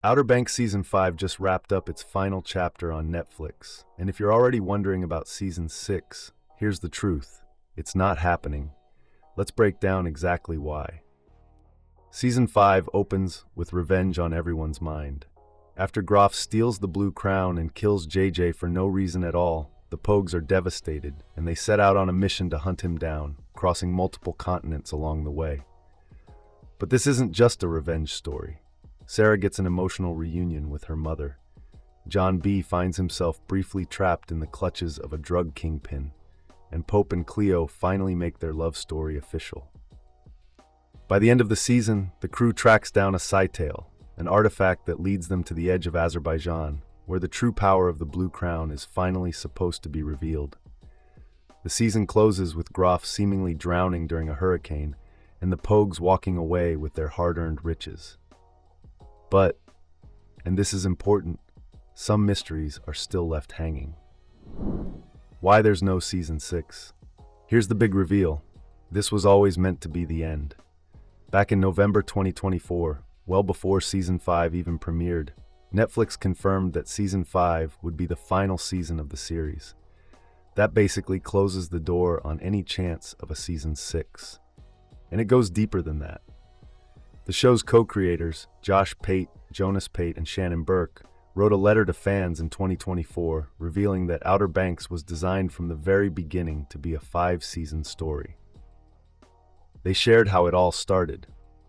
Outer Banks Season 5 just wrapped up its final chapter on Netflix, and if you're already wondering about Season 6, here's the truth. It's not happening. Let's break down exactly why. Season 5 opens with revenge on everyone's mind. After Groff steals the blue crown and kills JJ for no reason at all, the Pogues are devastated, and they set out on a mission to hunt him down, crossing multiple continents along the way. But this isn't just a revenge story. Sarah gets an emotional reunion with her mother. John B. finds himself briefly trapped in the clutches of a drug kingpin, and Pope and Cleo finally make their love story official. By the end of the season, the crew tracks down a Scytale, an artifact that leads them to the edge of Azerbaijan, where the true power of the Blue Crown is finally supposed to be revealed. The season closes with Groff seemingly drowning during a hurricane, and the Pogues walking away with their hard-earned riches. But, and this is important, some mysteries are still left hanging. Why there's no Season 6? Here's the big reveal. This was always meant to be the end. Back in November 2024, well before Season 5 even premiered, Netflix confirmed that Season 5 would be the final season of the series. That basically closes the door on any chance of a Season 6. And it goes deeper than that. The show's co-creators, Josh Pate, Jonas Pate, and Shannon Burke, wrote a letter to fans in 2024 revealing that Outer Banks was designed from the very beginning to be a 5-season story. They shared how it all started.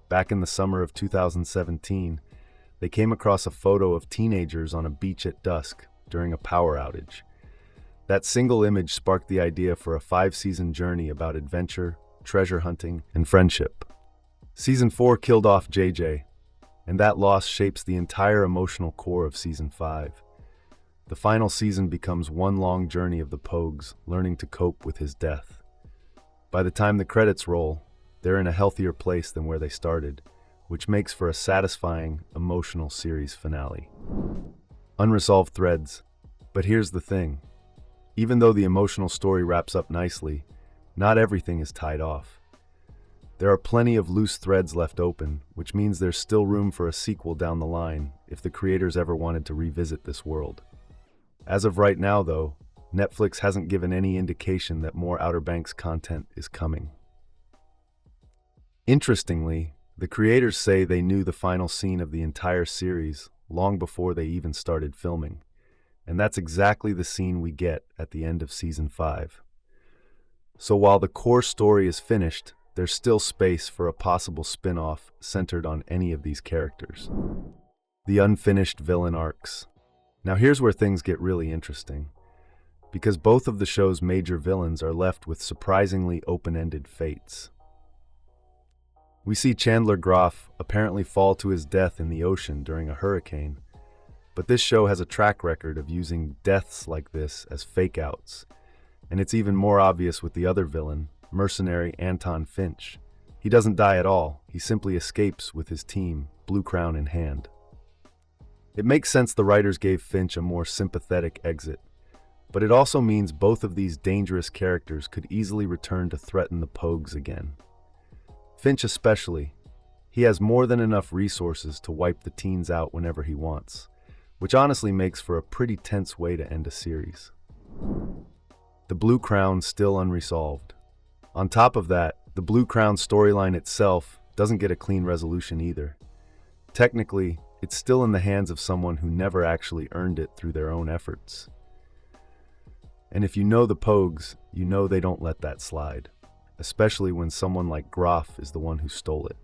Back in the summer of 2017, they came across a photo of teenagers on a beach at dusk during a power outage. That single image sparked the idea for a 5-season journey about adventure, treasure hunting, and friendship. Season 4 killed off JJ, and that loss shapes the entire emotional core of Season 5. The final season becomes one long journey of the Pogues learning to cope with his death. By the time the credits roll, they're in a healthier place than where they started, which makes for a satisfying, emotional series finale. Unresolved threads. But here's the thing. Even though the emotional story wraps up nicely, not everything is tied off. There are plenty of loose threads left open, which means there's still room for a sequel down the line if the creators ever wanted to revisit this world. As of right now, though, Netflix hasn't given any indication that more Outer Banks content is coming. Interestingly, the creators say they knew the final scene of the entire series long before they even started filming, and that's exactly the scene we get at the end of Season 5. So while the core story is finished, there's still space for a possible spin-off centered on any of these characters. The unfinished villain arcs. Now here's where things get really interesting, because both of the show's major villains are left with surprisingly open-ended fates. We see Chandler Groff apparently fall to his death in the ocean during a hurricane, but this show has a track record of using deaths like this as fake-outs, and it's even more obvious with the other villain, mercenary Anton Finch. He doesn't die at all, he simply escapes with his team, Blue Crown in hand. It makes sense the writers gave Finch a more sympathetic exit, but it also means both of these dangerous characters could easily return to threaten the Pogues again. Finch especially. He has more than enough resources to wipe the teens out whenever he wants, which honestly makes for a pretty tense way to end a series. The Blue Crown still unresolved. On top of that, the Blue Crown storyline itself doesn't get a clean resolution either. Technically, it's still in the hands of someone who never actually earned it through their own efforts. And if you know the Pogues, you know they don't let that slide, especially when someone like Groff is the one who stole it.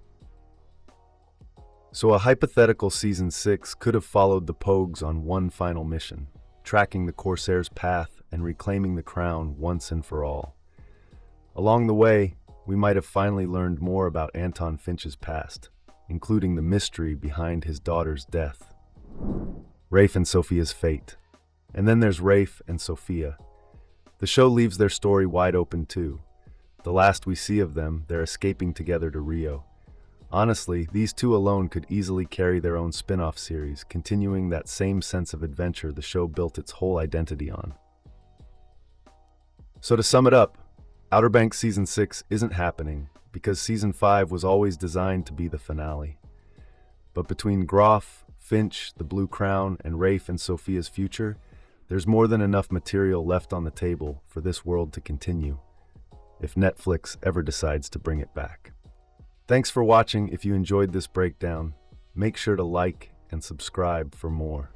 So a hypothetical Season 6 could have followed the Pogues on one final mission, tracking the Corsair's path and reclaiming the crown once and for all. Along the way, we might have finally learned more about Anton Finch's past, including the mystery behind his daughter's death. Rafe and Sofia's fate. And then there's Rafe and Sofia. The show leaves their story wide open too. The last we see of them, they're escaping together to Rio. Honestly, these two alone could easily carry their own spin-off series, continuing that same sense of adventure the show built its whole identity on. So to sum it up, Outer Banks Season 6 isn't happening because Season 5 was always designed to be the finale. But between Groff, Finch, The Blue Crown, and Rafe and Sofia's future, there's more than enough material left on the table for this world to continue, if Netflix ever decides to bring it back. Thanks for watching. If you enjoyed this breakdown, make sure to like and subscribe for more.